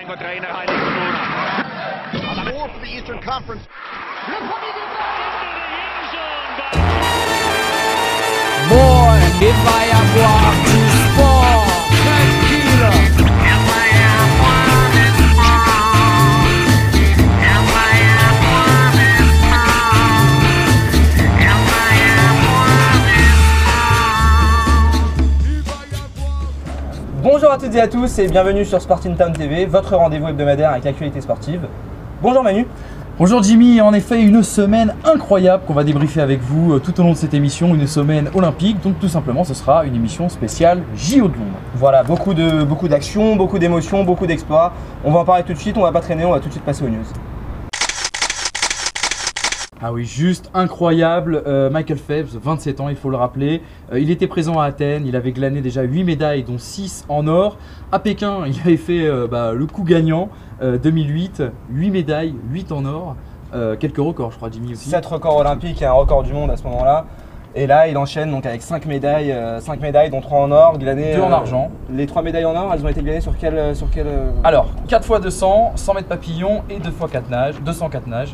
Flamengo trainer Heinrich Bruna. More for the Eastern Conference. Boy, il va y avoir du sport, tranquille. Bonjour à toutes et à tous et bienvenue sur Sporting Town TV, votre rendez-vous hebdomadaire avec l'actualité sportive. Bonjour Manu. Bonjour Jimmy, en effet une semaine incroyable qu'on va débriefer avec vous tout au long de cette émission, une semaine olympique, donc tout simplement ce sera une émission spéciale JO de Londres. Voilà, beaucoup d'actions, beaucoup d'émotions, beaucoup d'exploits. On va en parler tout de suite, on va pas traîner, on va tout de suite passer aux news. Ah oui, juste incroyable, Michael Phelps, 27 ans il faut le rappeler, il était présent à Athènes, il avait glané déjà 8 médailles dont 6 en or. À Pékin il avait fait le coup gagnant, 2008, 8 médailles, 8 en or, quelques records je crois Jimmy aussi. 7 records olympiques et un record du monde à ce moment-là. Et là il enchaîne donc avec 5 médailles dont 3 en or, glané 2 en argent. Les 3 médailles en or, elles ont été glanées sur quel Alors, 4 x 200, 100 mètres papillon et 2 x 4 nages, 204 nages.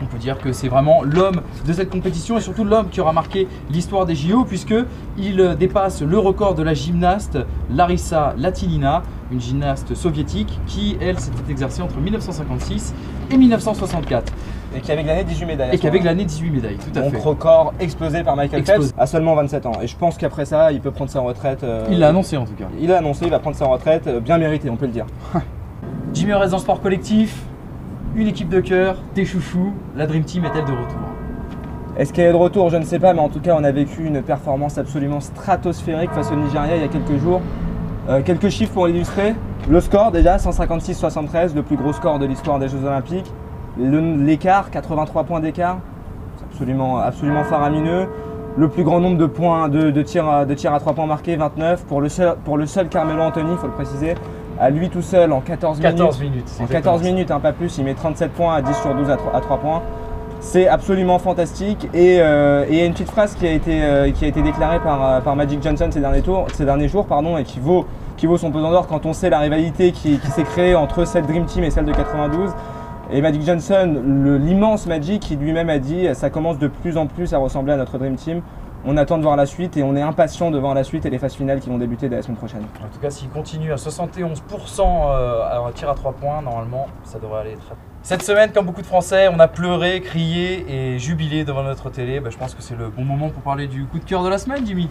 On peut dire que c'est vraiment l'homme de cette compétition et surtout l'homme qui aura marqué l'histoire des JO puisqu'il dépasse le record de la gymnaste Larissa Latynina, une gymnaste soviétique qui, elle, s'était exercée entre 1956 et 1964. Et qui avait glané 18 médailles. Et qui avait glané 18 médailles, tout à fait. Donc record explosé par Michael Phelps à seulement 27 ans. Et je pense qu'après ça, il peut prendre sa retraite. Il l'a annoncé en tout cas. Il a annoncé, il va prendre sa retraite, bien méritée, on peut le dire. Jimmy reste dans le sport collectif. Une équipe de cœur, tes chouchous, la Dream Team est-elle de retour? Est-ce qu'elle est de retour? Je ne sais pas, mais en tout cas on a vécu une performance absolument stratosphérique face au Nigeria il y a quelques jours. Quelques chiffres pour l'illustrer. Le score déjà, 156-73, le plus gros score de l'histoire des Jeux Olympiques. L'écart, 83 points d'écart, c'est absolument faramineux. Le plus grand nombre de points de tirs à 3 points marqués, 29. Pour le seul Carmelo Anthony, il faut le préciser. À lui tout seul en 14 minutes. En 14 minutes, pas plus, il met 37 points à 10 sur 12 à 3 points. C'est absolument fantastique. Et il y a une petite phrase qui a été déclarée par Magic Johnson ces derniers jours, et qui vaut son pesant d'or quand on sait la rivalité qui s'est créée entre cette Dream Team et celle de 92. Et Magic Johnson, l'immense Magic, qui lui-même a dit « ça commence de plus en plus à ressembler à notre Dream Team ». On attend de voir la suite et on est impatient de voir la suite et les phases finales qui vont débuter dès la semaine prochaine. En tout cas, s'il continue à 71% à tir à 3 points, normalement, ça devrait aller très bien. Cette semaine, comme beaucoup de Français, on a pleuré, crié et jubilé devant notre télé. Je pense que c'est le bon moment pour parler du coup de cœur de la semaine, Jimmy.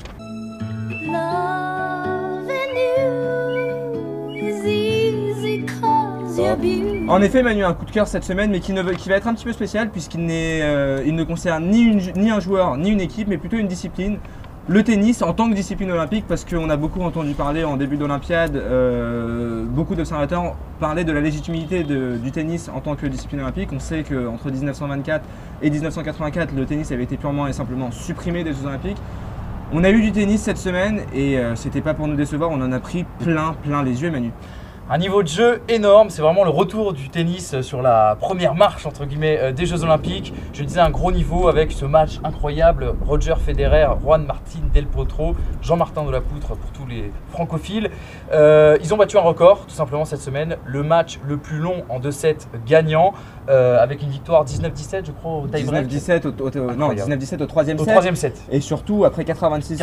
En effet, Manu a un coup de cœur cette semaine, mais qui va être un petit peu spécial puisqu'il ne concerne ni un joueur ni une équipe, mais plutôt une discipline. Le tennis en tant que discipline olympique, parce qu'on a beaucoup entendu parler en début d'Olympiade, beaucoup d'observateurs parlaient de la légitimité du tennis en tant que discipline olympique. On sait qu'entre 1924 et 1984, le tennis avait été purement et simplement supprimé des Jeux Olympiques. On a eu du tennis cette semaine et c'était pas pour nous décevoir, on en a pris plein les yeux, Manu. Un niveau de jeu énorme, c'est vraiment le retour du tennis sur la première marche entre guillemets des Jeux Olympiques. Je disais un gros niveau avec ce match incroyable, Roger Federer, Juan Martín del Potro, Jean-Martin Delapoutre pour tous les francophiles. Ils ont battu un record tout simplement cette semaine, le match le plus long en 2-7 gagnant avec une victoire 19-17 je crois au tie-break. 19-17 au troisième set. Et surtout après 86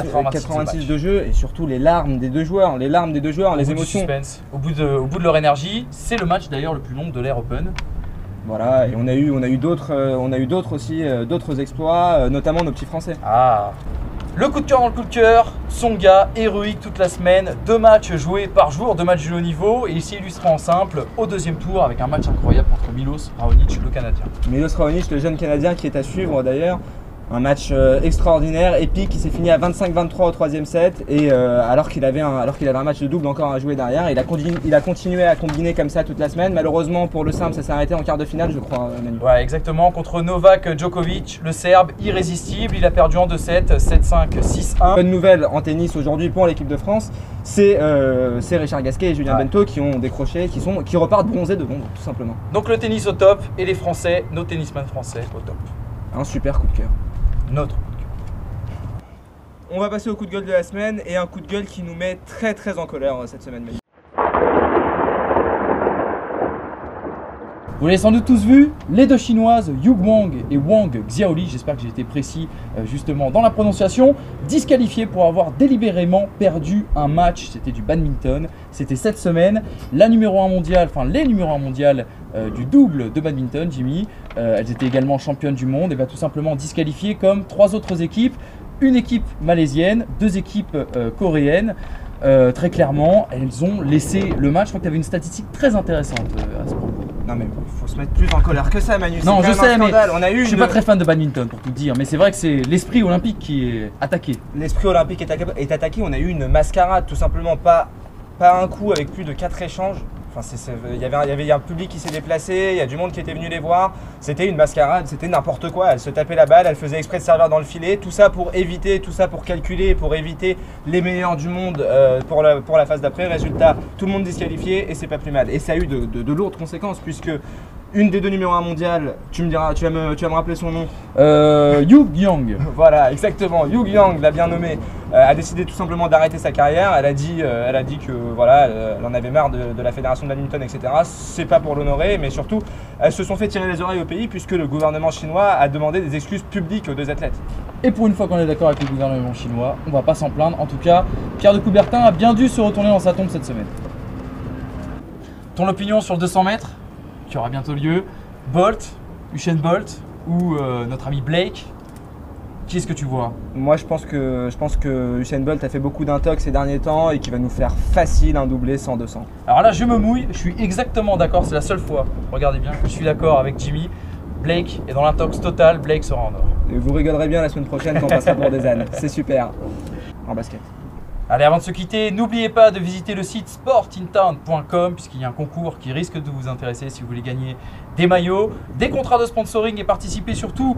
de jeu et surtout les larmes des deux joueurs, les émotions. Suspense. Au bout de leur énergie, c'est le match d'ailleurs le plus long de l'Air Open. Voilà, et on a eu d'autres aussi, d'autres exploits, notamment nos petits Français. Ah, le coup de cœur dans le coup de cœur, Tsonga, héroïque toute la semaine, 2 matchs joués par jour, 2 matchs de haut niveau, et il s'est illustré en simple au deuxième tour avec un match incroyable contre Milos Raonic, le Canadien. Milos Raonic, le jeune Canadien qui est à suivre d'ailleurs. Un match extraordinaire, épique, qui s'est fini à 25-23 au troisième set et alors qu'il avait un match de double encore à jouer derrière, il a continué à combiner comme ça toute la semaine. Malheureusement pour le simple, ça s'est arrêté en quart de finale, je crois, Manu. Ouais, exactement, contre Novak Djokovic, le Serbe irrésistible, il a perdu en 2-7, 7-5, 6-1. Bonne nouvelle en tennis aujourd'hui pour l'équipe de France, c'est Richard Gasquet et Julien Bento qui ont décroché, qui repartent bronzés de Londres, tout simplement. Donc le tennis au top et les Français, nos tennisman français au top. Un super coup de cœur. Notre coup de cœur. On va passer au coup de gueule de la semaine et un coup de gueule qui nous met très en colère cette semaine. Vous l'avez sans doute tous vu, les deux chinoises Yu Guang et Wang Xiaoli, j'espère que j'ai été précis justement dans la prononciation, disqualifiées pour avoir délibérément perdu un match, c'était du badminton, c'était cette semaine, la numéro 1 mondiale, enfin les numéros 1 mondiales du double de badminton, Jimmy, elles étaient également championnes du monde, et bien tout simplement disqualifiées comme 3 autres équipes, une équipe malaisienne, 2 équipes coréennes. Très clairement, elles ont laissé le match. Je crois que tu avais une statistique très intéressante à ce propos. Non mais il faut se mettre plus en colère que ça, Manu. Non, je sais, mais on a eu je suis pas très fan de badminton pour tout dire, mais c'est vrai que c'est l'esprit olympique qui est attaqué. L'esprit olympique est attaqué. On a eu une mascarade, tout simplement, pas un coup avec plus de 4 échanges. Enfin, il y avait un public qui s'est déplacé, il y a du monde qui était venu les voir. C'était une mascarade, c'était n'importe quoi. Elle se tapait la balle, elle faisait exprès de servir dans le filet. Tout ça pour éviter, tout ça pour calculer, pour éviter les meilleurs du monde pour la phase d'après. Résultat, tout le monde disqualifié et c'est pas plus mal. Et ça a eu de lourdes conséquences puisque une des 2 numéros 1 mondiales, tu me diras, tu vas me rappeler son nom. Yu Yang. Voilà, exactement. Yu Yang, l'a bien nommé, a décidé tout simplement d'arrêter sa carrière. Elle a dit que voilà, elle en avait marre de la fédération de badminton, etc. C'est pas pour l'honorer, mais surtout, elles se sont fait tirer les oreilles au pays puisque le gouvernement chinois a demandé des excuses publiques aux 2 athlètes. Et pour une fois qu'on est d'accord avec le gouvernement chinois, on va pas s'en plaindre. En tout cas, Pierre de Coubertin a bien dû se retourner dans sa tombe cette semaine. Ton opinion sur le 200 mètres qui aura bientôt lieu, Bolt, Usain Bolt ou notre ami Blake, qui est-ce que tu vois? Moi je pense que Usain Bolt a fait beaucoup d'intox ces derniers temps et qu'il va nous faire facile un doublé 100-200. Alors là je me mouille, je suis exactement d'accord, c'est la seule fois, regardez bien, que je suis d'accord avec Jimmy. Blake est dans l'intox total, Blake sera en or. Et vous rigolerez bien la semaine prochaine quand on passera pour des ânes, c'est super, en basket. Allez, avant de se quitter, n'oubliez pas de visiter le site sportintown.com puisqu'il y a un concours qui risque de vous intéresser si vous voulez gagner des maillots, des contrats de sponsoring et participer surtout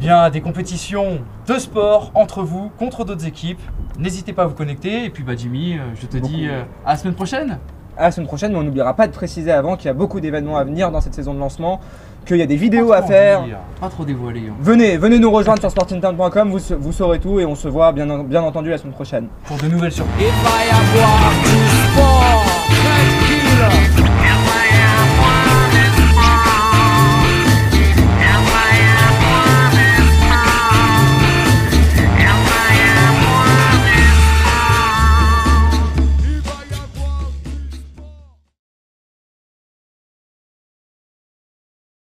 à des compétitions de sport entre vous contre d'autres équipes. N'hésitez pas à vous connecter et puis Jimmy, je te dis à la semaine prochaine. À la semaine prochaine, mais on n'oubliera pas de préciser avant qu'il y a beaucoup d'événements à venir dans cette saison de lancement, qu'il y a des vidéos à faire. Pas trop dévoilé. Hein. Venez nous rejoindre sur sportintown.com, vous saurez tout et on se voit bien entendu la semaine prochaine. Pour de nouvelles surprises. Il va y avoir du